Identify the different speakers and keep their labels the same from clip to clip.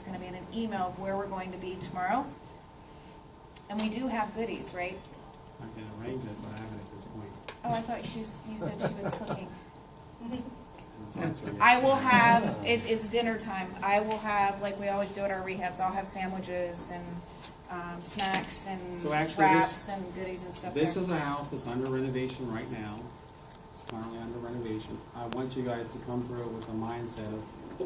Speaker 1: it's going to be in an email of where we're going to be tomorrow. And we do have goodies, right?
Speaker 2: I can arrange it, but I haven't at this point.
Speaker 1: Oh, I thought you said she was cooking.
Speaker 2: That's right.
Speaker 1: I will have, it's dinner time. I will have, like we always do at our rehabs, I'll have sandwiches and snacks and
Speaker 2: So actually
Speaker 1: wraps and goodies and stuff
Speaker 2: This
Speaker 1: there.
Speaker 2: is a house that's under renovation right now. It's currently under renovation. I want you guys to come through with a mindset of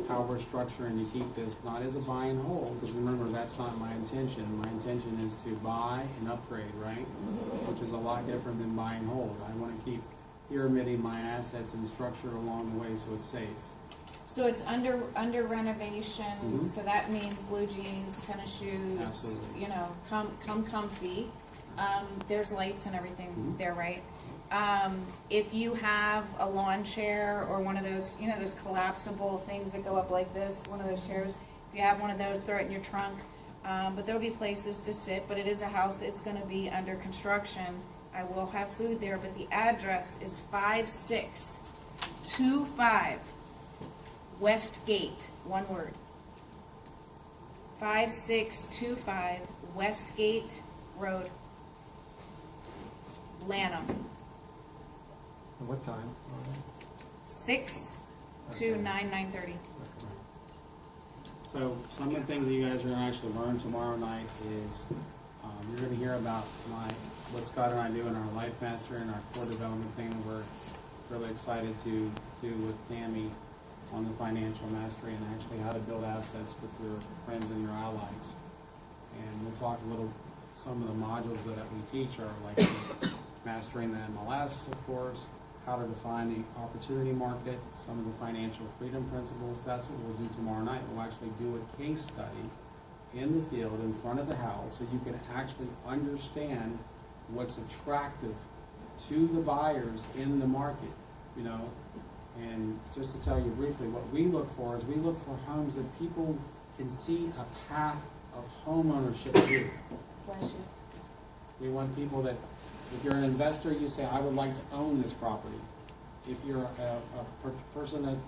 Speaker 2: how we're structuring to keep this, not as a buy and hold, because remember, that's not my intention. My intention is to buy and upgrade, right? Which is a lot different than buy and hold. I want to keep pyramiding my assets and structure along the way so it's safe.
Speaker 1: So it's under renovation,
Speaker 2: Mhm.
Speaker 1: so that means blue jeans, tennis shoes,
Speaker 2: Absolutely.
Speaker 1: you know, come comfy. There's lights and everything
Speaker 2: Mhm.
Speaker 1: there, right? If you have a lawn chair or one of those, you know, those collapsible things that go up like this, one of those chairs, if you have one of those, throw it in your trunk. But there'll be places to sit, but it is a house, it's gonna be under construction. I will have food there, but the address is 5625 West Gate, one word. 5625 West Gate Road, Lanham.
Speaker 3: And what time?
Speaker 1: 6 to 9:30.
Speaker 2: So some of the things that you guys are going to actually learn tomorrow night is you're going to hear about what Scott and I do in our Life Master and our core development thing that we're really excited to do with Tammy on the financial mastery and actually how to build assets with your friends and your allies. And we'll talk a little, some of the modules that we teach are like mastering the MLS, of course, how to define the opportunity market, some of the financial freedom principles. That's what we'll do tomorrow night. We'll actually do a case study in the field in front of the house so you can actually understand what's attractive to the buyers in the market, you know. And just to tell you briefly, what we look for is we look for homes that people can see a path of home ownership to.
Speaker 1: Bless you.
Speaker 2: We want people that, if you're an investor, you say, I would like to own this property. If you're a person that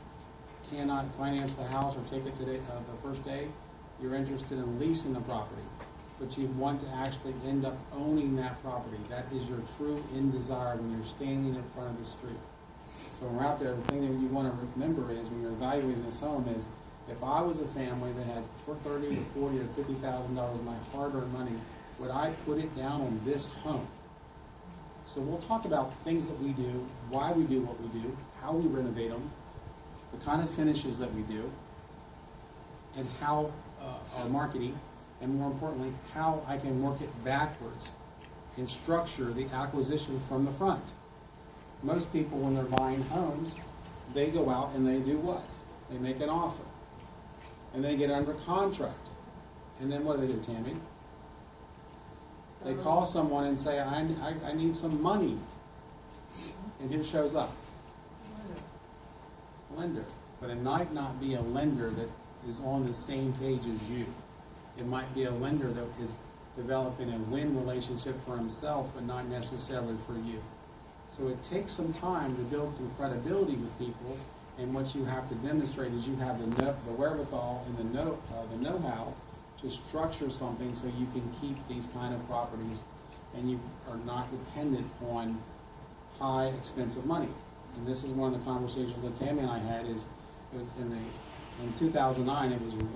Speaker 2: cannot finance the house or take it today, the first day, you're interested in leasing the property, but you want to actually end up owning that property. That is your true end desire when you're standing in front of the street. So when we're out there, the thing that you want to remember is when you're evaluating this home is, if I was a family that had $30,000 to $40,000 or $50,000 of my hard-earned money, would I put it down on this home? So we'll talk about things that we do, why we do what we do, how we renovate them, the kind of finishes that we do, and how our marketing, and more importantly, how I can work it backwards and structure the acquisition from the front. Most people, when they're buying homes, they go out and they do what? They make an offer. And they get under contract. And then what do they do, Tammy? They call someone and say, I need some money. And who shows up? Lender. But it might not be a lender that is on the same page as you. It might be a lender that is developing a win relationship for himself, but not necessarily for you. So it takes some time to build some credibility with people, and what you have to demonstrate is you have the wherewithal and the know-how to structure something so you can keep these kind of properties and you are not dependent on high expensive money. And this is one of the conversations that Tammy and I had, is it was in 2009, it was really